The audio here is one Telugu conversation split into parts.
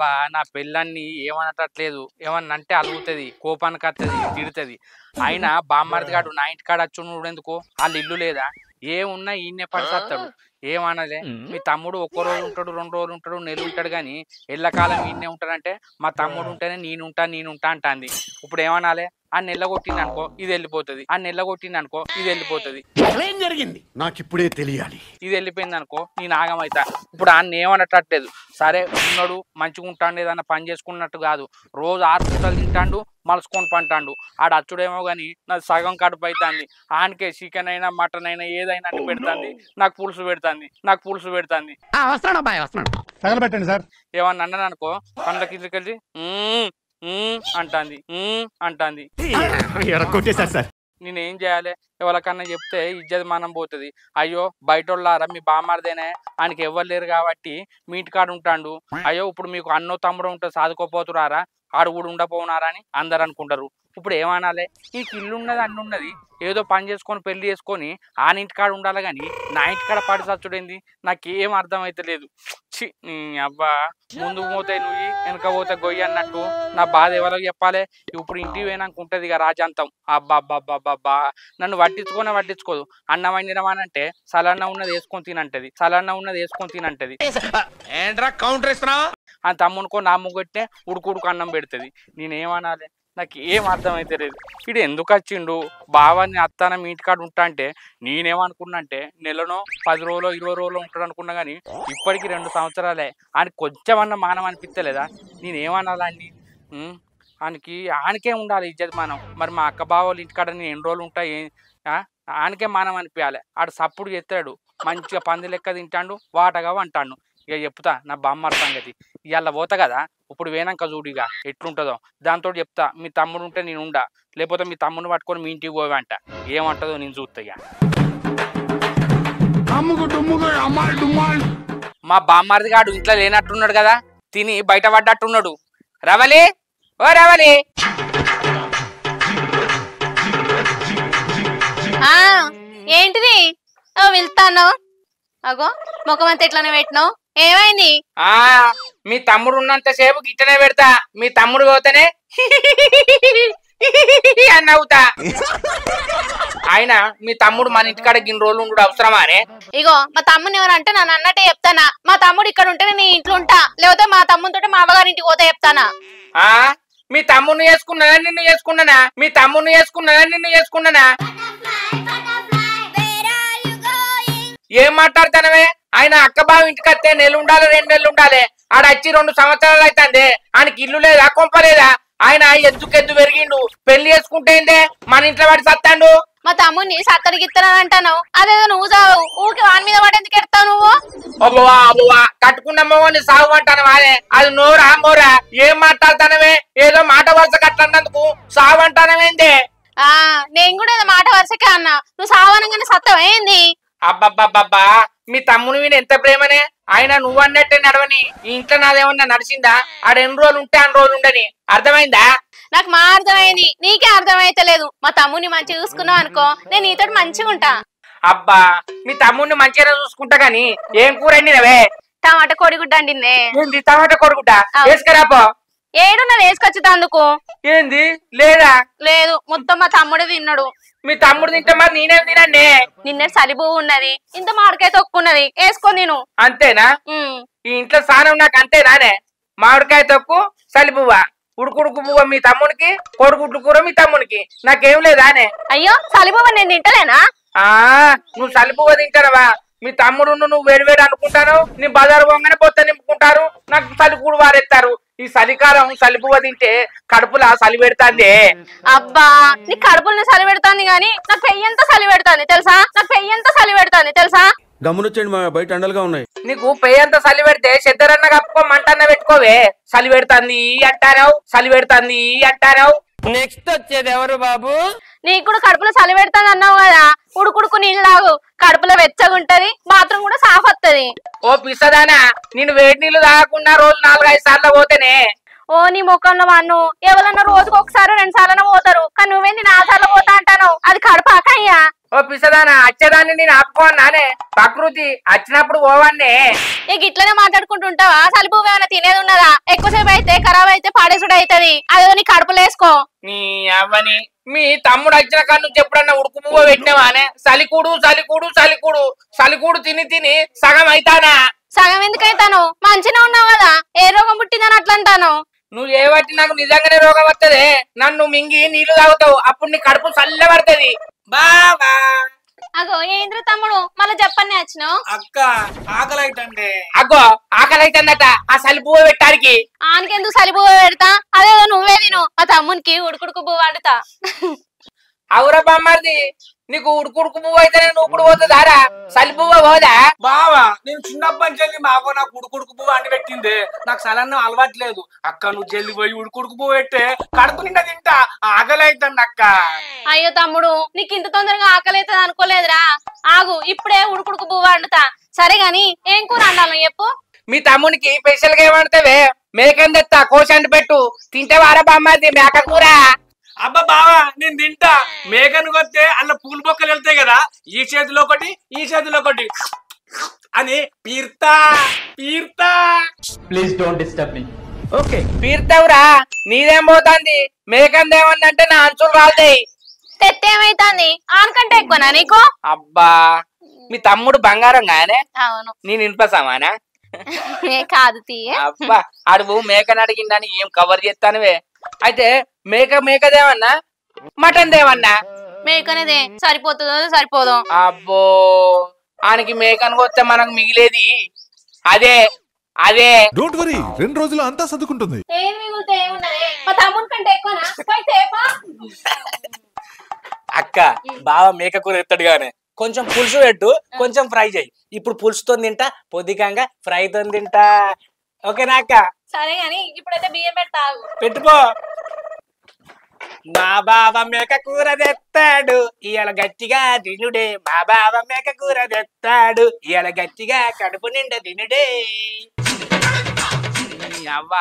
అవ్వా నా పెళ్ళాన్ని ఏమనట్లేదు, ఏమన్నా అంటే అలుగుతుంది, కోపానికి వస్తుంది, తిడుతుంది. అయినా బామ్మర్ది గాడు నా ఇంటికాడ వచ్చి నువ్వెందుకు? వాళ్ళ ఇల్లు లేదా? ఏమున్నా ఈయన్నే పడిసత్తాడు, ఏమనలే. మీ తమ్ముడు ఒక్క రోజు ఉంటాడు, 2 రోజులు ఉంటాడు, నెల ఉంటాడు, కానీ ఎల్లకాలం ఈయన్నే ఉంటాడంటే మా తమ్ముడు ఉంటేనే నేనుంటా అంటాంది. ఇప్పుడు ఏమనాలి? ఆ నెల్ల కొట్టింది అనుకో ఇది వెళ్ళిపోతుంది, ఆ నెల్ల కొట్టింది అనుకో ఇది వెళ్ళిపోతుంది. ఏం జరిగింది నాకు ఇప్పుడే తెలియాలి. ఇది వెళ్ళిపోయింది అనుకో నేను ఆగమైతా. ఇప్పుడు ఆయన ఏమనట్లేదు. సరే ఉన్నాడు మంచిగా ఉంటాడు, ఏదన్నా పని చేసుకున్నట్టు కాదు, రోజు 6 పూటలు తింటాడు, మలుసుకొని పంటాడు. ఆడ అచ్చుడేమో కానీ నాకు సగం కడుపు అవుతుంది. ఆయనకే చికెన్ అయినా మటన్ అయినా ఏదైనా పెడుతుంది, నాకు పులుసు పెడుతుంది. తగలబెట్టండి సార్. ఏమన్నా అన్నాను అనుకో పండ్లకి ఇళ్ళకెళ్ళి అంటాంది. కొట్టేశారు సార్. నేనేం చేయాలి? ఎవరికన్నా చెప్తే ఇజ్జత్ మనం పోతుంది. అయ్యో బయట వాళ్ళారా, మీ బామ్మారిదేనే, ఆయనకి ఎవ్వరు లేరు కాబట్టి మీ ఇంటికాడ ఉంటాడు. అయ్యో ఇప్పుడు మీకు అన్నో తమ్ముడు ఉంటే సాదుకోపోతురారా, ఆడు కూడా ఉండపోనారా అని అందరు అనుకుంటారు. ఇప్పుడు ఏమనాలి? నీకు ఇల్లు ఉన్నది, అన్ని ఉన్నది, ఏదో పని చేసుకొని పెళ్లి చేసుకొని ఆయన ఇంటికాడ ఉండాలి, కానీ నా ఇంటికాడ పడి సచ్చుడేంది? నాకేం అర్థమైతే లేదు. చి అబ్బా, ముందుకు పోతే నువ్వు వెనక పోతే గొయ్యి అన్నట్టు నా బాధ ఎవరికి చెప్పాలి? ఇప్పుడు ఇంటికి పోయినాక ఉంటుంది ఇక రాజాంతం. అబ్బా నన్ను పట్టించుకోదు. అన్నం వండినవానంటే సలన్న ఉన్నది వేసుకొని తినంటది. ఏంట్రా కౌంటర్ ఇస్తున్నావు? ఆ తమ్మునుకో నా ముగ్గొట్టే ఉడుకుడుకు అన్నం పెడుతుంది. నేనేమనాలి? నాకు ఏం అర్థమైతే లేదు. ఇడు ఎందుకు వచ్చిండు? బావాన్ని అత్తాన మీ ఇంటికాడ ఉంటా అంటే నేనేమనుకున్నా అంటే నెలనో 10 రోజులో 20 రోజులో ఉంటాడు అనుకున్నా, కానీ ఇప్పటికి 2 సంవత్సరాలే. ఆయనకి కొంచెమన్నా మానం అనిపించలేదా? నేనేమనాలని? ఆయనకే ఉండాలి ఇజ్జత్ మానం. మరి మా అక్క బావ వాళ్ళ ఇంటికాడ నేను ఎన్ని రోజులు ఉంటాయి? ఆయనకే మానం అనిపించాలి. ఆడు సప్పుడు చేస్తాడు, మంచిగా పంది లెక్క తింటాడు, వాటగా అంటాడు. ఇక చెప్తా నా బామ్మారి సంగతి. ఇవాళ పోతా కదా, ఇప్పుడు వేనాక చూడిగా ఎట్లుంటుందో దాంతో చెప్తా. మీ తమ్ముడు ఉంటే నేను ఉండా, లేకపోతే మీ తమ్ముడిని పట్టుకొని మీ ఇంటికి పోవంట. ఏమంటుందో నేను చూస్తా. ఇక మా బామ్మారిది గాడు ఇంట్లో లేనట్టున్నాడు కదా, తిని బయట పడ్డట్టున్నాడు. రవలి, ఓ రవలి. ఏంటిది వెళ్తాను? అగో ముఖమంతా ఎట్లనే పెట్టినావు, ఏమైంది? మీ తమ్ముడు ఉన్నంత సేపు గిట్టనే పెడతా, మీ తమ్ముడు పోతేనే అని నవ్వుతా. ఆయన మీ తమ్ముడు మన ఇంటికాడ గిన్ని రోజులు ఉండు అవసరమానే? ఇగో మా తమ్ముని ఎవరంటే నన్ను అన్నట్టే చెప్తానా. మా తమ్ముడు ఇక్కడ ఉంటేనే నీ ఇంట్లో ఉంటా, లేకపోతే మా తమ్ముడితో మా అవ్వగారి ఇంటికి పోతే చెప్తానా. మీ తమ్ముడిని నిన్ను చేసుకున్నానా? ఏం మాట్లాడతానవే? ఆయన అక్క బావ ఇంటికి వస్తే నెల ఉండాలి, 2 నెలలు ఉండాలి. ఆడ వచ్చి 2 సంవత్సరాలు అవుతుంది. ఆయనకి ఇల్లు లేదా, కొంపలేదా? ఆయన ఎద్దు పెరిగిండు, పెళ్లి చేసుకుంటే మన ఇంట్లో వాడి సత్తాండు. మా తమ్ముడిని సత్తడికి ఇస్తానంటాను, అదేదో నువ్వు చావు. ఊరికి వాని మీద వాడి ఎందుకు ఎడతావు నువ్వు? అబ్బోవా కట్టుకున్న మోని సాగు అంటాను వానే, అది మోరా ఏం మాట్లాడతానవే? ఏదో మాట వరుస కట్టినందుకు సాగు అంటానవేందే? నేను కూడా ఏదో మాట వరుసకే అన్నా, నువ్వు సావనంగానే సత్తవేంది? అబ్బబ్బబ్బబ్బా, మీ తమ్ముని మీద ఎంత ప్రేమనే. ఆయన నువ్వన్నట్టే నడవని, ఈ ఇంట్లో నాదేమన్నా నడిచిందా? ఆడ ఎన్ని రోజులు ఉంటే అన్ని రోజులు ఉండని. అర్థమైందా? నాకు మా అర్థమైంది, నీకే అర్థమైతలేదు. మా తమ్ముని మంచిగా చూసుకున్నావు అనుకో, నేను నీతో మంచిగా ఉంటా. అబ్బా, మీ తమ్ముడిని మంచిగా చూసుకుంటా, గాని ఏం కూర వండినవే? టమాటా కోడిగుడ్డ వండిందే. ఏంది టమాటా కోడిగుడ్డ? వేసుకురాపో. ఏడున్నది వేసుకొచ్చేందుకు? ఏంది లేదా? లేదు, మొత్తం మా తమ్ముడే తిన్నాడు. మీ తమ్ముడు తింటే మరి నేనేం తినండి? నిన్న సలిబు ఉన్నది, ఇంత మామిడికాయ తొక్కున్నది, వేసుకో నేను. అంతేనా? ఈ ఇంట్లో సానం నాకు అంతేనానే? మామిడికాయ తొక్కు, సలిబువ్వ, ఉడుకుడుకు పువ్వ మీ తమ్మునికి, కోడిగుడ్లు కూర మీ తమ్మునికి, నాకేం లేదానే? అయ్యో సలిబువ్వ నేను తింటలేనా? నువ్వు సలిబువ్వ తింటానవా? మీ తమ్ముడు నువ్వు వేడివేడి అనుకుంటాను, నీ బజారు పోగానే పొత్త నింపుకుంటారు, నాకు సలికూడు వారెత్తారు. ఈ చలికాలం సలిపువ్వ తింటే కడుపులా చలి పెడతాంది. అబ్బా, నీ కడుపుల్ని చలి పెడతాంది గాని నాకు పెయ్యంతా చలి పెడతాంది తెలుసా? గమనించండి, మా బయట ఎండలుగా ఉన్నాయి. నీకు పెయ్యంతా చలి పెడితే చెద్దరన్న కప్పుకో, మంటన్న పెట్టుకోవే. చలి పెడతాంది అంటారావు. నెక్స్ట్ వచ్చేది ఎవరు బాబు? నీకు కూడా కడుపులో చలి పెడతాంది అన్నావు కదా, ఉడుకుడుకు నీళ్ళు తాగు, కడుపులో వెచ్చగుంటది, బాత్రూమ్ కూడా సాఫ్ వస్తుంది. ఓ పిసదానా, నేను వేడి నీళ్లు తాగకుండా రోజు 4-5 సార్లు పోతేనే. ఓ నీ ముఖంలో వాన్ను ఎవరన్నా రోజుకు 1-2 సార్లు పోతారు, కానీ నువ్వేంది 4 సార్లు పోతా అంటాను? అది కడుపు అక్కయ్యా. ఓ పిసదానా వచ్చేదాన్ని నేను ఆపుకోన్నానే ప్రకృతి వచ్చినప్పుడు పోవాన్నే. నీకు ఇట్లనే మాట్లాడుకుంటుంటావా? సలిపు ఏమైనా తినేది ఉన్నదా? ఎక్కువసేపు అయితే ఖరాబ్ అయితే పాడేసుడు అవుతుంది. అదేదో నీ కడుపులో వేసుకో. నీ అవ్వని మీ తమ్ముడు వచ్చిన కాడ నుంచి ఎప్పుడన్నా ఉడుకు పువ్వు పెట్టినావానే? సలికూడు సలికూడు సలికూడు సలికూడు తిని తిని సగం అయితానా? సగం ఎందుకైతాను? మంచిగా ఉన్నావు కదా, ఏ రోగం పుట్టిందని అట్లా అంటాను. నువ్వు ఏవట్టి నాకు నిజంగానే రోగం వస్తుంది. నన్ను మింగి నీళ్లు తాగుతావు, అప్పుడు నీ కడుపు చల్ల పడుతుంది. బాబా అగో ఏంద్ర తమ్ముడు మళ్ళీ చెప్పని వచ్చినావు? అక్క ఆకలి అయితండే. అగ్గో ఆకలి అవుతుందట ఆ సలి పువ్వు పెట్టడానికి. ఆనకెందుకు సలిపు పెడతా? అదేదో నువ్వే తిను, మా తమ్మునికి ఉడుకుడుకు పువ్వు వండుతా. అవురా బామ్మర్ది, నీకు ఉడుకుడుకు పువ్వు అయితేనే నువ్వు కూడా పోతుందారా? సలి పువ్వు పోదా? బావా నేను చిన్నప్పటి నుంచి మాకు నాకు ఉడుకుడుకు పువ్వు అండి పెట్టిందే. నాకు సలన్నం అలవాట్లేదు. అక్క నువ్వు జల్ది పోయి ఉడుకుడుకు పువ్వు పెట్టే కడుపు నిండా తింటా. ఆకలి అవుతుంది అక్క. అయ్యో తమ్ముడు, నీకు ఇంత తొందరగా ఆకలి అవుతుంది అనుకోలేదురా. ఆగు, ఇప్పుడే ఉడుకుడుకు పువ్వు వండుతా. సరే గాని ఏం కూర వండాలి చెప్పు? మీ తమ్మునికి స్పెషల్ గా ఏమంటావే? మేకని తెస్తా, కోసండి పెట్టు. తింటేవారా బామ్మర్ది మేక కూర? అబ్బా బావా నేను తింటా. మేకను కొత్తే అల్ల పూలు బొక్కలు వెళ్తాయి కదా, ఈ చేతిలో ఒకటి ఈ చేతిలో ఒకటి అని పీర్తా పీర్తా. Please don't disturb me. Okay పీర్తావురా, నీదేం పోతాంది? మేకందేమన్నంటే నా అంచులు రాలుతాయి. తెత్తేమైతాంది? ఆనకంటే ఎక్కువనా నీకు? అబ్బా మీ తమ్ముడు బంగారం గానే, అవును. నేను ఇన్పసామానా? కాదు తీయ. అబ్బా అడుగు మేకని అడిగిందని ఏం కవర్ చేస్తానువే. అయితే మేకదేమన్నా మటన్ దేమన్నా? మేకనేదే సరిపోతుందో సరిపోదు. అబ్బో ఆయనకి మేకను కొస్తే మనకు మిగిలేది అదే అదే. డోంట్ వరీ, 2 రోజులు అంతా సర్దుకుంటుంది. ఏం మిగులుతే ఏమున్నది? మా తమ్ముని కంటే ఎక్కువనా? పోయి తేపా. అక్క బావ మేక కూర ఎత్తాడు గానే, కొంచెం పులుసు పెట్టు, కొంచెం ఫ్రై చేయి. ఇప్పుడు పులుసుతో తింటా, పొద్దుకంగా ఫ్రైతో తింటా. ఓకేనా అక్క? సరే గాని ఇప్పుడైతే బియ్యం పెడతావు. పెట్టుకో. మా బావ మేక కూర తెస్తాడు, ఇవాళ గట్టిగా తినుడే. మా బావ మేక కూర తెస్తాడు, ఇవాళ గట్టిగా కడుపు నిండా తినుడే. నీ అవ్వ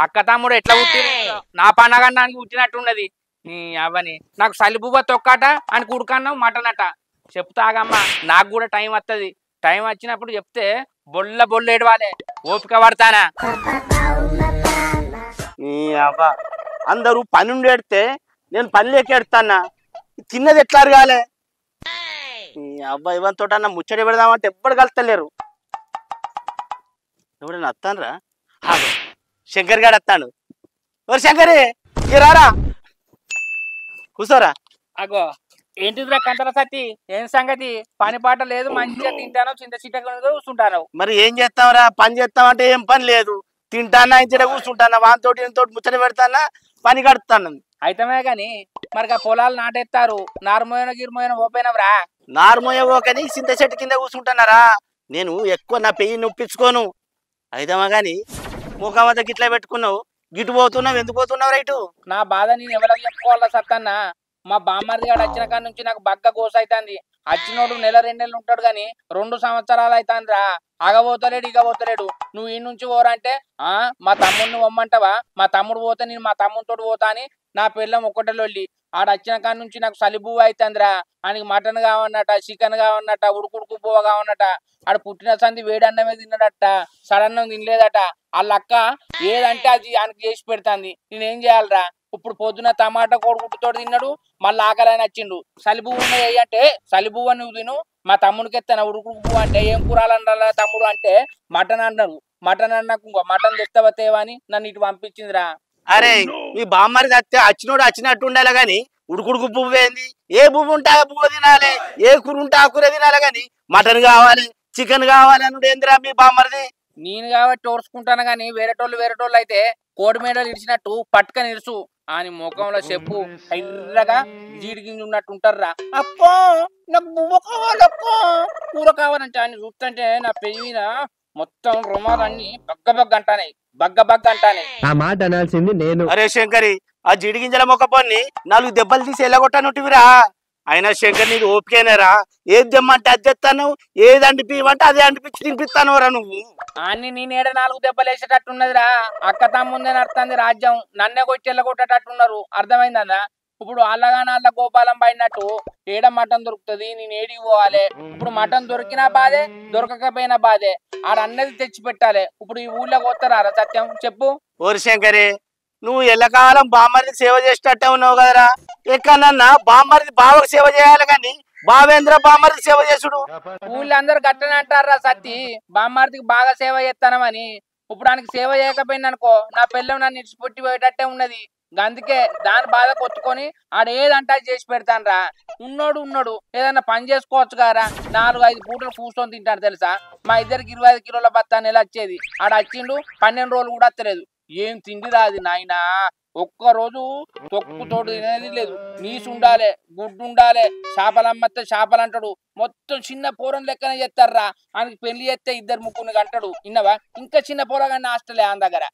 అక్క తమ్ముడు ఎట్లా పుట్టిరు? నా పండగడానికి పుట్టినట్టున్నది. నీ అవ్వని నాకు సలిపువ్వ తొక్కట అని కుడుకన్నావు మటన్ అట. చెప్తాగమ్మా, నాకు కూడా టైం వస్తుంది. టైం వచ్చినప్పుడు చెప్తే బొల్ల బొల్ల ఏడవాలే, ఓపిక పడతానా? నీ అవ్వ అందరూ పని ఉండేడితే నేను పని లేకెడతానా? తిన్నది ఎట్లా అరగాలే? నీ అవ్వ ఇవంతో అన్న ముచ్చడి పెడదామంటే ఎవ్వడు కలుతలేరు. ఎవడన్నా వస్తానరా? శంకర్ గారు వస్తాడు. ఎవరు శంకరే? ఇక రారా, కూర్చోరా. అగో ఏంటిదిరా కంటల సత్తి, ఏం సంగతి? పని పాట లేదు, మంచిగా తింటాను, చింత చిట్ట కూర్చుంటాను. మరి ఏం చేస్తావురా? పని చేస్తామంటే ఏం పని లేదు. తింటానా ఇంచట కూర్చుంటానా, వానితోటి ఇంతోటి ముచ్చట పెడతానా, పని కడుతాను. అయితమే గాని మరి ఆ పొలాలు నాటేస్తారు, నారుమోయన గిరుమోయన ఓపెనవరా? నార్మోయ ఓకని చింత చెట్టు కింద కూర్చుంటున్నారా? నేను ఎక్కువ నా పెయ్యి నొప్పించుకోను. అయితమా గాని ముఖామత గిట్లా పెట్టుకున్నావు, గిటు పోతున్నావు, ఎందుకు పోతున్నావు రైటు? నా బాధ నేను ఎవరికి చెప్పుకోవాలా సత్తన్న? మా బామ్మర్ది గారు వచ్చిన కాడ నుంచి నాకు బగ్గ గోస అవుతుంది. వచ్చినోడు నెల 2 నెలలు ఉంటాడు గాని 2 సంవత్సరాలు అవుతాను రా. అగబోతలేడు ఇక పోతలేడు. నువ్వు ఈ నుంచి పోరంటే మా తమ్ముడిని పొమ్మంటావా? మా తమ్ముడు పోతే నేను మా తమ్ముడితో పోతా అని నా పిల్లం ఒక్కటెళ్ళి. ఆడ వచ్చిన కాడ నుంచి నాకు సలిబువ్వ అవుతుందిరా. ఆయనకి మటన్ కావన్నట, చికెన్ కావన్నట, ఉడుకుడుకు పువ్వ కావన్నట. ఆడ పుట్టిన సంది వేడి అన్నమే తిన్నాడట, సడన్నం తినలేదట. వాళ్ళ అక్క ఏదంటే అది ఆయనకి చేసి పెడతాంది. నేనేం చేయాలరా? ఇప్పుడు పొద్దున టమాటా కోడిగుడ్డుతో తిన్నాడు, మళ్ళీ ఆకలని వచ్చిండు. సలిబువ్వ ఉన్నది అంటే సలిబువ్వ నువ్వు తిను, మా తమ్ముడికి ఎత్తాను ఉడుకుడుకు పువ్వు అంటే ఏం కూరాలన్నారా తమ్ముడు అంటే మటన్ అన్నారు. మటన్ అన్నాకు మటన్ తెస్తావతేవా అని నన్ను ఇటు పంపించిందిరా. అరే మీ బామ్మరి తత్తే వచ్చినోడు వచ్చినట్టు ఉండాలి గాని ఉడుకుడుకు పువ్వు ఏంది? ఏ పువ్వు ఉంటే ఆ పువ్వు తినాలి, ఏ కూర ఉంటే ఆ కూర తినాలి గాని మటన్ కావాలి, చికెన్ కావాలి అని ఏందిరా మీ బామ్మరిది? నేను కాబట్టి ఓర్చుకుంటాను గాని వేరేటోళ్ళు అయితే కోడి మేడలు ఇడిచినట్టు పట్టుకని ఇరుసు అని ముఖంలో చెప్పు ఎర్రగా జీడి గింజ ఉన్నట్టు ఉంటారా. అక్కో నాకు బువ్వ కావాలి, అక్కో కూర కావాలంటే ఆయన చూస్తుంటే నా పెయ్యి మీద మొత్తం రుమాలన్నీ బగ్గ అంటానే, బగ్గ అంటానే. ఆ మాట అనాల్సింది నేను. అరే శంకరి, ఆ జిడి గింజల మొక్క పొన్ని 4 దెబ్బలు తీసి ఎల్లగొట్టనుంటివిరా. అయినా శంకర్ నీది ఓపికేనారా? ఏది దెమ్మంటే అది తెస్తాను, ఏది అంటిపిమంటే అదే అంటిపించి తినిపిస్తాను రా నువ్వు. అన్ని నేనేడ 4 దెబ్బలు వేసేటట్టున్నదిరా. అక్క తమ్ముందే నడుతుంది రాజ్యం, నన్నే కొట్టి ఎల్లగొట్టేటట్టున్నారు. అర్థమైందా? ఇప్పుడు అల్లగాన అల్ల గోపాలం పడినట్టు ఏడ మటన్ దొరుకుతుంది, నేను ఏడికి పోవాలి. ఇప్పుడు మటన్ దొరికినా బాధే, దొరకకపోయినా బాధే. ఆడన్నది తెచ్చి పెట్టాలి. ఇప్పుడు ఈ ఊళ్ళోకి వస్తారా సత్యం చెప్పు? ఓరి శంకరే, నువ్వు ఎల్లకాలం బామ్మరిది సేవ చేసేటట్టే ఉన్నావు కదరా. ఎక్కడన్నా బామ్మరిది బావకు సేవ చేయాలి కానీ బావేంద్ర బామ్మరిది సేవ చేసుడు. ఊళ్ళో అందరు గట్టనే అంటారా సత్తి, బామ్మార్తికి బాగా సేవ చేస్తానమని. ఇప్పుడు ఆయనకి సేవ చేయకపోయింది అనుకో, నా పిల్లం నన్ను ఇచ్చిపెట్టి పోయేటట్టే ఉన్నది. అందుకే దాని బాధ కొట్టుకొని ఆడేదంటా చేసి పెడతానరా. ఉన్నోడు ఏదన్నా పని చేసుకోవచ్చు కదా. 4-5 పూటలు కూర్చొని తింటాడు తెలుసా. మా ఇద్దరికి 25 కిలోల బత్తా నెల వచ్చేది. ఆడ వచ్చిండు 12 రోజులు కూడా వస్తలేదు. ఏం తిండి రాదు నాయనా. ఒక్కరోజు తొక్కు తోడు తినేది లేదు. నీసు ఉండాలి, గుడ్డు ఉండాలి. చేపలు అమ్మతే చేపలు అంటాడు. మొత్తం చిన్న పోరం లెక్కనే చేస్తారా. ఆయనకి పెళ్లి చేస్తే 2-3 అంటాడు. ఇన్నవా? ఇంకా చిన్న పోరగాన్ని హాస్టలే ఆయన దగ్గర.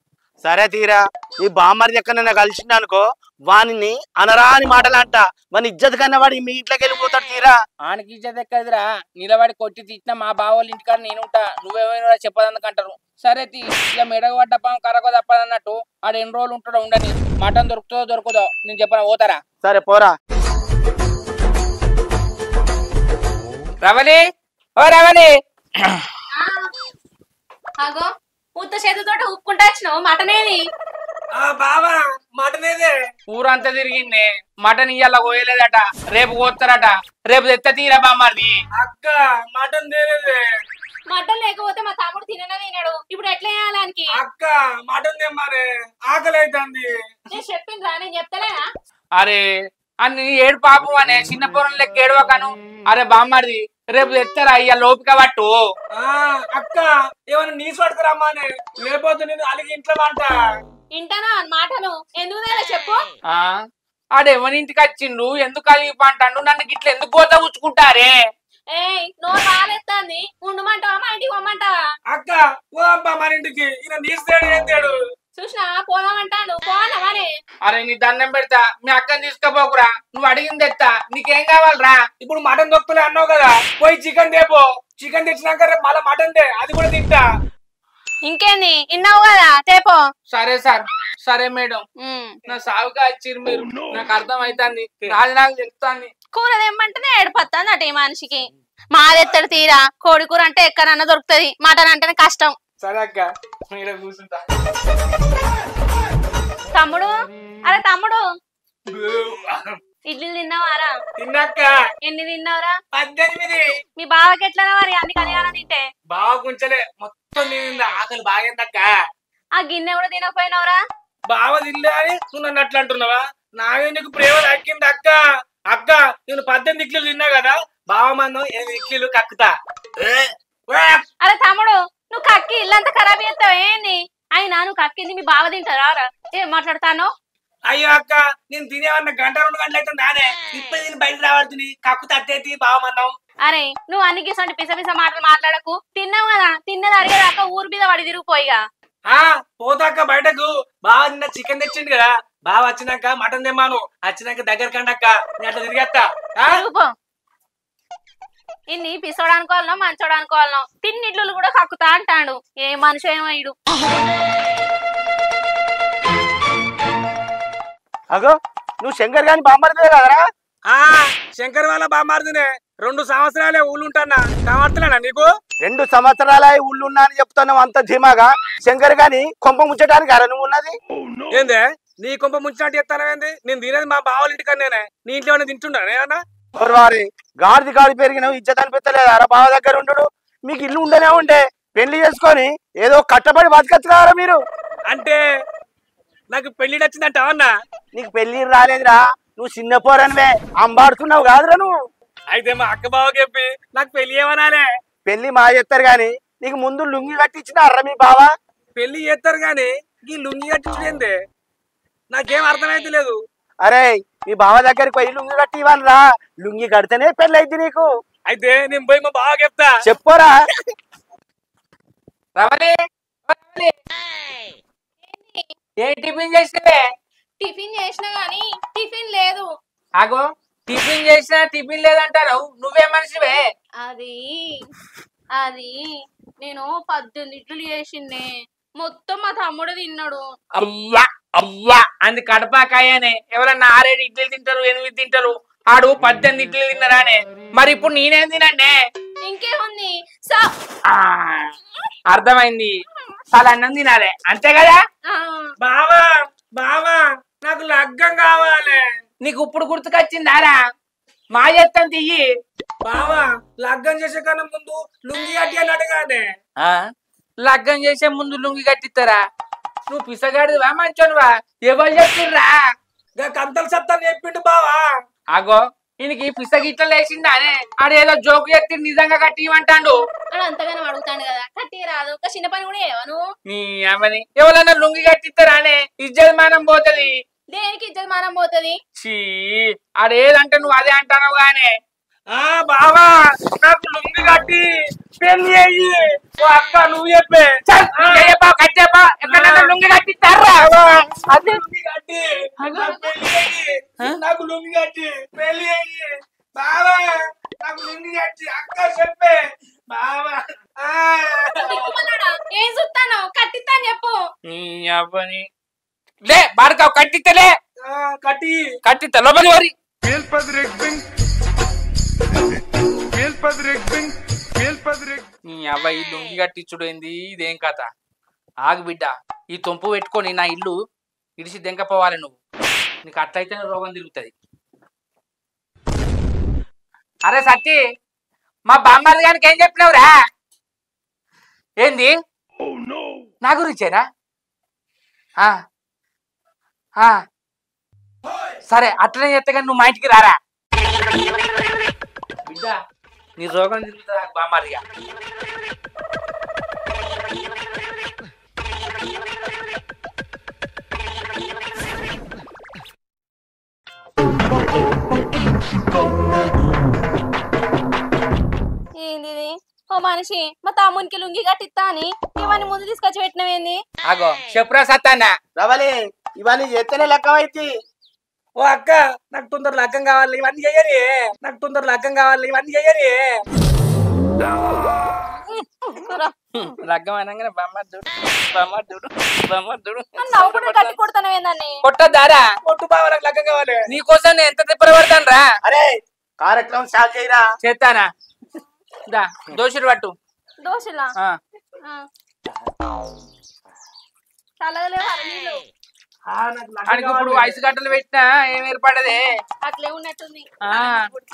సరే తీరా, ఈ బామ్మరిది ఎక్కడన్నా కలిసిండు అనుకో, వానిని అనరాని మాటలంట. వాని ఇజ్జత్ కన్నా వాడి మీ ఇంట్లోకి వెళ్ళిపోతాడు. తీరా ఆయనకి ఇజ్జత్ ఎక్కదిరా. నిలబడి కొట్టి తిట్టిన మా బావోళ్ళ ఇంటికాడ నేనుంటా. నువ్వేమైనా చెప్పదందుకంటారు. సరే తీ, ఇక మెడగబడ్డ పాము కరగ తప్పదన్నట్టు ఆడ ఎన్ని రోజులు ఉంటాడో ఉండని. మటన్ దొరుకుతుందో దొరకదో నేను చెప్పను, పోతారా? సరే పోరా. రవలి, ఓ రవలి. అగో ఉత్త చేతితో ఉప్పుకుంటా వచ్చినావు. మటనేది? బావా మటనేదే. ఊరంతా తిరిగింది. మటన్ ఇయ్యాల కోయలేదట, రేపు కోస్తారట. రేపు తెత్త తీరా బామ్మారిది. అక్క మటన్ తేలేదే. మటన్ లేకపోతే మా తమ్ముడు తిననే తినడు. ఇప్పుడు ఎట్లా చేయాలానికి? అక్క మటన్ తెమ్మారే, ఆకలి అవుతుంది. నేను చెప్పిండ్రా, నేను చెప్తలేనా? అరే అన్ని ఏడు పాపం అనే చిన్న పొరం లెక్క ఏడవకను. అరే బామ్మారిది రేపు తెస్తారా ఇయ్య లోపిక పట్టు. అక్క ఏమైనా నీసు పట్టుకురమ్మానే, లేకపోతే నేను అలిగి ఇంట్లో వంట. ఇంటనా మాటను ఎందుకు తెలే చెప్పు? ఆడెవరింటికి వచ్చిండు, ఎందుకు అలిగి పంటాడు, నన్ను గిట్ల ఎందుకు పోతా ఉంచుకుంటారే? ఏయ్ నోరు బాగాలేస్తాంది. ఉండమంటావా మా ఇంటికి పొమ్మంటావా? అక్క ఓ అబ్బా మన ఇంటికి ఈయన నీసు తేడు ఏం తేడు. చూసినా పోదామంటాడు. పోనవానే? అరే నీ దండం పెడతా, మీ అక్కని తీసుకుపోకురా. నువ్వు అడిగింది ఎత్తా, నీకేం కావాలరా? ఇప్పుడు మటన్ దొక్కులే అన్నావు కదా, పోయి చికెన్ తేపో. చికెన్ తెచ్చినాక రేపు మళ్ళీ మటన్ తే, అది కూడా తింటా. ఇంకేంది ఇన్నావు కదా, తేపో. సరే సార్, సరే మేడం. నా సాగుగా వచ్చిర్రు మీరు, నాకు అర్థం అవుతుంది. నాది నాకు తెలుస్తాంది. కూర తెమ్మంటేనే ఏడిపోతుంది అటు ఈ మనిషికి. మాదెత్తడు తీరా. కోడి కూర అంటే ఎక్కడన్నా దొరుకుతుంది, మటన్ అంటేనే కష్టం. సరే అక్క ఇక్కడ కూర్చుంటా. తమ్ముడు, అరే తమ్ముడు, ఇడ్లీలు తిన్నావారా? తిన్నాక. ఎన్ని తిన్నావురా? 18. మీ బావకి ఎట్లా మరి అన్ని కలియాల తింటే? బాగా కొంచెలే, మొత్తం తిందా. ఆకలి బాగేందక్క. ఆ గిన్నె కూడా తినకపోయినావురా? బావ తినలే అని నువ్వు నన్ను అట్లా అంటున్నావా? నాగే నీకు ప్రేమ దక్కింది అక్క. అక్క నేను 18 ఇడ్లీలు తిన్నా కదా, బావ మనం 8 ఇడ్లీలు కక్కుతా. అరే తమ్ముడు, నువ్వు కక్కి ఇల్లంతా ఖరాబ్ చేస్తావు ఏంది? అయినా నువ్వు కక్కింది మీ బావ తింటారా? ఏం మాట్లాడతాను? అయ్యో అక్క, నేను తినేవన్న 1-2 గంటలు అయితే నానే ఇప్పుడు నేను బయట రావాడుతుంది. కక్కు తట్టేది బావమన్నావు. అరే నువ్వు అన్ని గిసంటి పిస పిస మాటలు మాట్లాడకు. తిన్నావు కదా, తిన్నది అడిగేదాకా ఊరి మీద పడి తిరిగిపోయిగా. పోతాక బయటకు. బావ నిన్న చికెన్ తెచ్చిండు కదా, బావ వచ్చినాక మటన్ తెమ్మాను. వచ్చినాక దగ్గర కండక్క నేను అట్లా తిరిగేస్తా. ఇన్ని పిసోడు అనుకోవాలనో మంచోడు అనుకోవాలనో తిన్నిడ్లు కూడా కక్కుతా అంటాడు. ఏ మనిషి ఏమో ఇడు. అగో నువ్వు శంకర్ గాని బామ్మరిదే కదరా? శంకర్ వాళ్ళ బామ్మారిదినే. 2 సంవత్సరాలే ఊళ్ళు ఉంటానా, కావట్లేనా నీకు? 2 సంవత్సరాల ఊళ్ళు ఉన్నా అని చెప్తున్నావు అంత ధీమాగా. శంకర్ గాని కొంప ముచ్చటానికి అరా నువ్వు ఉన్నది? ఏందే నీ కొంప ముంచినట్టు చెప్తానవేంది? నేను తినేది మా బావల ఇంటికన్నా, నీ ఇంట్లో తింటున్నా ఏమన్నా? వారి గాడిది గాడి పెరిగినావు, ఇజ్జత్ అనిపించలేదు అరా బావ దగ్గర ఉండడు. మీకు ఇల్లు ఉండనే ఉంటే పెళ్లి చేసుకొని ఏదో కట్టబడి బతకచ్చు కదరా మీరు. అంటే నాకు పెళ్లి వచ్చిందంట అన్నా? నీకు పెళ్లి రాలేదురా, నువ్వు చిన్న పోరనివే, అంబాడుతున్నావు కాదురా నువ్వు. అయితే మా అక్క బావ చెప్పి నాకు పెళ్లి ఏమనాలే? పెళ్లి మా చేస్తారు గాని నీకు ముందు లుంగి కట్టించిన అర్ర మీ బావ. పెళ్లి చేస్తారు గాని ఈ లుంగి కట్టించుడేందే? నాకేం అర్థమైతే లేదు. అరే మీ బావ దగ్గరికి పోయి లుంగి కట్టి ఇవ్వాలి రా, లుంగి కడితేనే పెళ్లి అయింది నీకు. అయితే నేను పోయి మా బావ చెప్తా. చెప్పరా? రవలి, ఏ టిఫిన్ చేసినవే? టిఫిన్ చేసినా గాని టిఫిన్ లేదు. ఆగో టిఫిన్ చేసినా టిఫిన్ లేదంటారు. నువ్వే మనిషివే? అది నేను 18 ఇడ్లీలు చేసిందే, మొత్తం మా తమ్ముడు తిన్నాడు. అవ్వా అవ్వా అంది కడపాకాయనే. ఎవరన్నా 6-7 ఇడ్లీలు తింటారు, 8 తింటారు. ఆడు 18 ఇడ్లీలు తిన్నారానే. మరి ఇప్పుడు నేనేం తినండి? ఇంకేముంది అర్థమైంది, చాలా అన్నం తినాలి అంతే కదా. బావా బావా నాకు లగ్గం కావాలి. నీకు ఇప్పుడు గుర్తుకొచ్చిందారా? మా చెత్తం తియ్యి. బావా లగ్గం చేసే కన్నా ముందు లుంగి కట్టి అన్నట్టు కానీ లగ్గం చేసే ముందు లుంగి కట్టిస్తారా? నువ్వు పిసగాడివా మంచోనువా? ఎవరు చెప్తుర్రా? కంతలు సత్తాలు చెప్పిండు బావా. అగో ఈయనకి పిసగిట్ల లేచిందానే. ఆడు ఏదో జోకు చెప్తే నిజంగా కట్టిమంటాడు. అని అంతగానో అడుగుతాడు కదా, కట్టి రాదు. ఒక చిన్న పని కూడా ఏమను నీ అమ్మని ఎవరన్నా లుంగి కట్టిస్తారానే? ఇజ్జత్ మానం పోతది. దేనికి ఇజ్జత్ మానం పోతది? చీ ఆడేదంటే నువ్వు అదే అంటావు గానే. బావా నాకు లుంగి కట్టి పెళ్లి అయ్యి. ఓ అక్క నువ్వు చెప్పే లుంగి కట్టిస్తారా? లుంగి కట్టి నాకు పెళ్లి అయ్యి. నాకు లుంగి కట్టి పెళ్లి అయ్యి. బావా నాకు లుంగి కట్టి అక్క చెప్పే బావా. ఏం చూస్తాను? కట్టిస్తా అని చెప్పు. నీ అవ్వని లే బాడకావు కట్టిస్తలే. కట్టి కట్టిస్తా లోపలి వరి. నీ అవ్వ ఈ లుంగి కట్టించుడు ఏంది? ఇదేం కథ? ఆగు బిడ్డ, ఈ తొంపు పెట్టుకొని నా ఇల్లు ఇడిసి దెంకపోవాలి నువ్వు. నీకు అట్లయితేనే రోగం తిరుగుతుంది. అరే సత్తి, మా బామ్మది గారికి ఏం చెప్పినావురా? ఏంది నా గురించేనా? సరే అట్లనే చెప్తే కానీ నువ్వు మా ఇంటికి రారా బిడ్డ. నీ రోగం తిరుగుతుందా బామ్మారిగా? ఏంది ఓ మనిషి మా తమ్మునికి లుంగి కట్టిస్తా అని ఇవన్నీ ముందు తీసుకొచ్చి పెట్టినవేంది? అగో చెప్పురా సత్తానా. రవలి ఇవన్నీ చేస్తేనే లెక్కమైంది. ఓ అక్క నాకు తొందర లగ్గం కావాలి, ఇవన్నీ చెయ్యని. నాకు తొందర లగ్గం కావాలి, ఇవన్నీ చెయ్యని. లగ్గం అనగానే బమ్మద్దుడు బమ్మద్దుడు బమ్మద్దుడు నవ్వుకుంటే కట్టి కొడతానవేందని కొట్టద్దారా? కొట్టు బావ నాకు లగ్గం కావాలి. నీకోసం నేను ఎంత తిప్పరపడతాను రా. అరే కార్యక్రమం స్టార్ట్ చేయరా. చేస్తానా? దా దోషులు పట్టు. దోశలా చల్లగలేవా నీళ్ళు? ఆడికి ఇప్పుడు ఐసు గడ్డలు పెట్టినా ఏం ఏర్పడదే. అట్లే ఉన్నట్టుంది.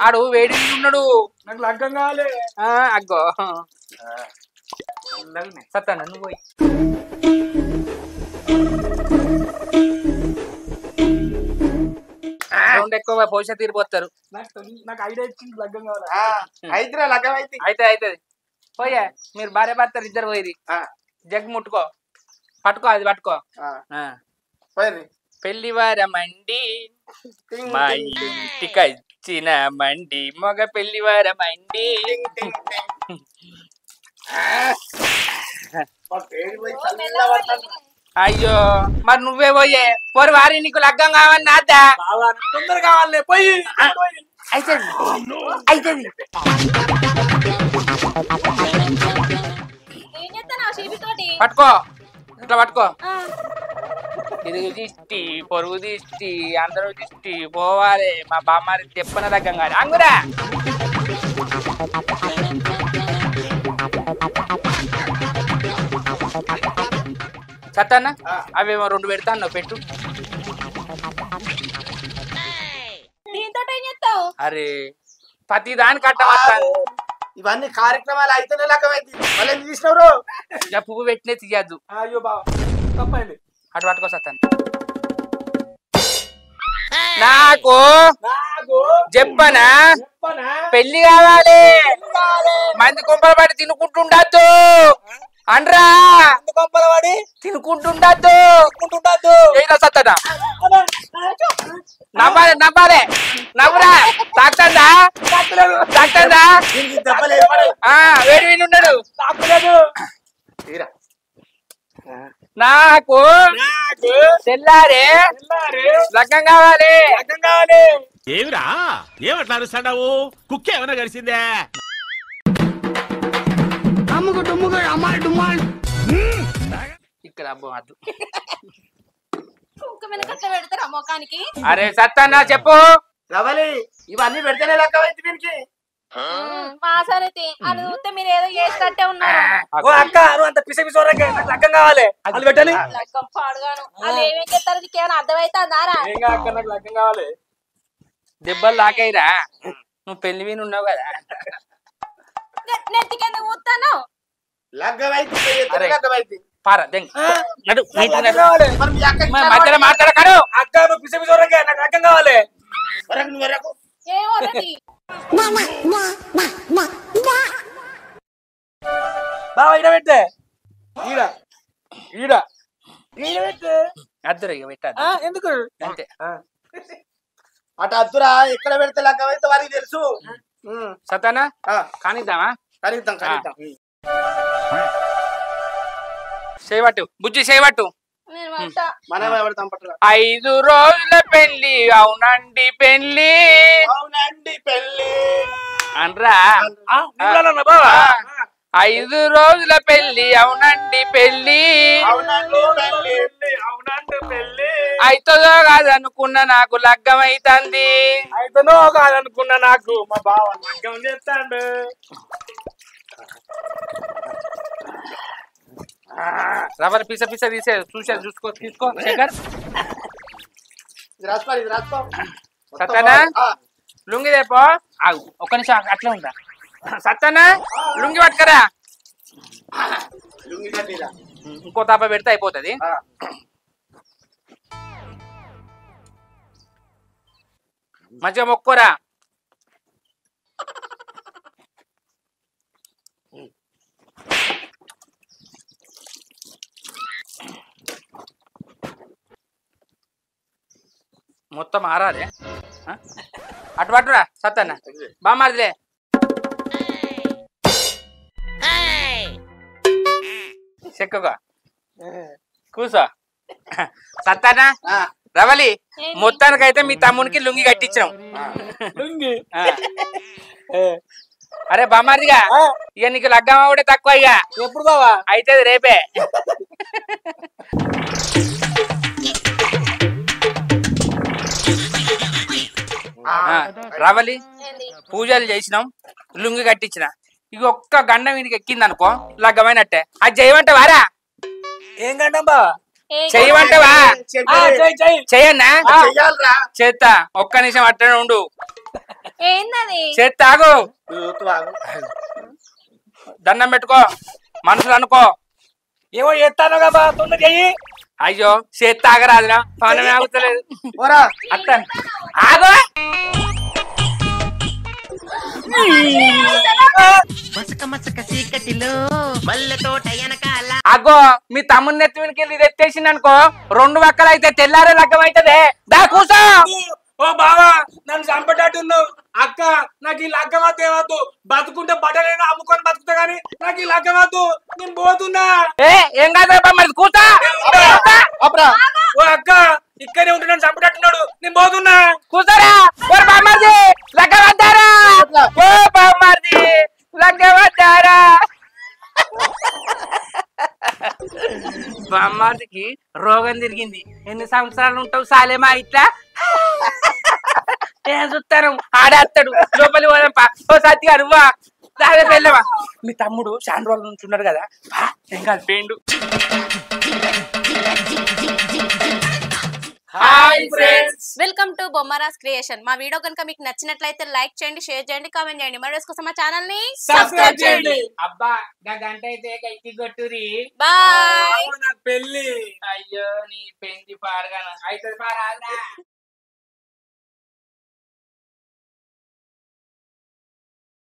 ఆడు వేడి ఉన్నాడు. నాకు లగ్గం కావాలి. అగ్గో సత్తానా నువ్వు పోయి. ఎక్కువ పోష తీరిపోతారు. నాకు ఐడియా ఇచ్చింది లగ్గం కావాలి. అయితేరా లగ్గం అయితే. అయితే అవుతుంది. పోయా మీరు భార్య భర్తలు ఇద్దరు పోయి జగ్ ముట్టుకో, పట్టుకో, అది పట్టుకో. పెళ్లివారమండి మా ఇంటికొచ్చిన మండి, మగ పెళ్లివారమండి. అయ్యో మరి నువ్వే పోయే పోరు వారి నీకు లగ్గం కావాలి నాద్దా. తొందర కావాలి పోయి. అయితే అవుతుంది. ఏం చేస్తాను షీపితోటి? పట్టుకో, ఇట్లా పట్టుకో. తిరుగు దిష్టి పొరుగు దిష్టి అందరూ దిష్టి పోవాలి. మా బామ్మారి తెప్పన లగ్గం కాదు అంగురా. సత్తన్న అవేమో 2 పెడతాను, పెట్టు. దీంతో ఏం చేస్తావు? అరే ప్రతి దాని కట్టమస్తాను. ఇవన్నీ కార్యక్రమాలు అయితేనే లగ్గమైంది. మళ్ళీ ఎందుకు తీసినవరు? పువ్వు పెట్టినే తీయద్దు. అయ్యో బావ తప్పండి. అటు పట్టుకో సత్తన్న. నాకు చెప్పనా పెళ్లి కావాలి. మంది కొంపల పడి తినుకుంటుండద్దు అండ్రా. కొంపల పడి తినుకుంటుండద్దు ఏదో సత్తనా. నవ్వాలి నవ్వాలి నవ్వురా. తాకుతుందా తాకుతుందా? వేడి వీళ్ళు ఉన్నాడు. నాకు తెల్లారే లగ్గం కావాలి. ఏమిరా ఏమట్లా అరుస్తాడావు? కుక్క ఏమైనా గడిచిందే? ఇక్కడ అబ్బో అద్దు వెనకట్ల పెడతారా ముఖానికి? అరే సత్తన్న చెప్పు. రవలి ఇవన్నీ పెడితేనే లెక్క అయితే దీనికి. మా సరేతి అది చూస్తే మీరు ఏదో చేసినట్టే ఉన్నారు. ఓ అక్క నువ్వు అంత పిస పిసోరకే నాకు లగ్గం కావాలి అది పెట్టని. లగ్గం పాడుగాను అది ఏమేం చేస్తారు నీకేమైనా అర్థమైతుందారా? అక్క నాకు లగ్గం కావాలి. దెబ్బలు లాకైరా నువ్వు పెళ్లి విని ఉన్నావు కదా. నెత్తికెందుకు ఊతాను? లగ్గమైతే పారా దెంగ్ నడు మరి మీ అక్కకి మధ్యలో మాట్లాడకాడు. అక్క నువ్వు పిస పిసోరకే నాకు లగ్గం కావాలి. వరకు నువ్వు వరకు. ఏమో రెడ్డి. బావ ఈడ పెట్టే ఈడ ఈడ ఈడ పెట్టే. అద్దరు ఇక పెట్టద్దు ఎందుకు అంతే. అటు అద్దురా ఎక్కడ పెడితే లగ్గమైతే వారికి తెలుసు. సత్తన్న కానిద్దామా? కలుగుతాం కలుగుతాం. చేయబట్టు బుజ్జి చేయబట్టు. నేను పడతా. మనం ఎవడతాం పట్టురా. 5 రోజుల పెళ్లి అవునండి పెళ్లి అవునండి పెళ్ళి అనరా. బావా 5 రోజుల పెళ్లి అవునండి పెళ్లి అవునండి పెళ్ళి అవునండి పెళ్ళి అయితదో కాదనుకున్న నాకు లగ్గం అయితంది. అయితేనో కాదనుకున్నా నాకు మా బావ లగ్గం చేస్తాడు. రవర్ పిస పిస తీసే చూసుకో తీసుకో శేఖర్. ఇది రాసుకో ఇది రాసుకో. సత్తనా లుంగి దేపో. ఆగు ఒక్క నిమిషం అట్లా ఉంటా. సత్తనా లుంగి పట్టుకరా. లుంగి కట్టిరా. ఇంకో తాప పెడితే అయిపోతుంది. మంచిగా మొక్కోరా. మొత్తం ఆరాలే. అటు పట్టురా సత్తన్న బామారిలే. చెక్కగా కూసో. సత్తన్న రవలి మొత్తానికైతే మీ తమ్మునికి లుంగి కట్టించాం. లుంగి అరే బామారిగా ఇక నీకు లగ్గం కూడా తక్కువ. ఇక ఎప్పుడు బావా అయితే రేపే. రవలి పూజలు చేసినాం లుంగి కట్టించిన. ఇక ఒక్క గండం వీనికి ఎక్కింది అనుకో లగ్గమైనట్టే. అది చేయమంటావారా? ఏం గండం బావా చెయ్యమంటావా? చెయ్యన్నా చెయ్యాలిరా. చేత్తా. ఒక్క నిమిషం అట్టనే ఉండు. ఏందది? చేత్తాగు. ఆగు. దండం పెట్టుకో మనసులు అనుకో. ఏమో చేస్తాను కదా తొందర చెయ్యి. అయ్యో చేత్త ఆగరాదురా పానమే ఆగుతలేదు. పోరా. అత్త ఆగో. అగో మీ తమ్ముని నెత్తి వెనక ఇది ఎత్తేసింది అనుకో 2 వక్కలు అయితే తెల్లారే లగ్గం అవుతుంది. దా కూసో. ఓ బావా నన్ను చంపేటట్టున్నావు. అక్క నాకు ఈ లగ్గం వద్దు ఏమద్దు. బతుకుంటే బట్టలేనా అమ్ముకొని బతుకుతా గానీ నాకు ఈ లగ్గం వద్దు. నేను పోతున్నా. ఏం కాదు మరి కూసో. ఓ అక్క ఇక్కడే ఉంటే నన్ను చంపేటట్టున్నాడు. నేను పోతున్నా. కూసోరా. ఓ బామ్మర్ది లగ్గం వద్దారా. ఓ బామ్మర్ది లగ్గం వద్దారా. బామ్మర్దికి రోగం తిరిగింది. ఎన్ని సంవత్సరాలు ఉంటావు సాలేమా ఇట్లా? ఏం చూస్తాను ఆడేస్తాడు. లోపలి పోదాంపా. ఓ సత్తిగా నువ్వా దాని వెళ్ళవా? మీ తమ్ముడు చాలా రోజుల నుంచి ఉన్నాడు కదా. ఏం కాదు పేండు. Hi friends, welcome to Bommaras creation. మా వీడియో కనుక మీకు నచ్చినట్లయితే లైక్ చేయండి, షేర్ చేయండి, కామెంట్ చేయండి. మరి కోసం మా ఛానల్ ని సబ్స్క్రైబ్ చేయండి. అబ్బా గంట అయితే గట్టి కొట్టురి. బాయ్. నాకు పెళ్లి. అయ్యో నీ పెంచి పాడగాను అయితే పారా.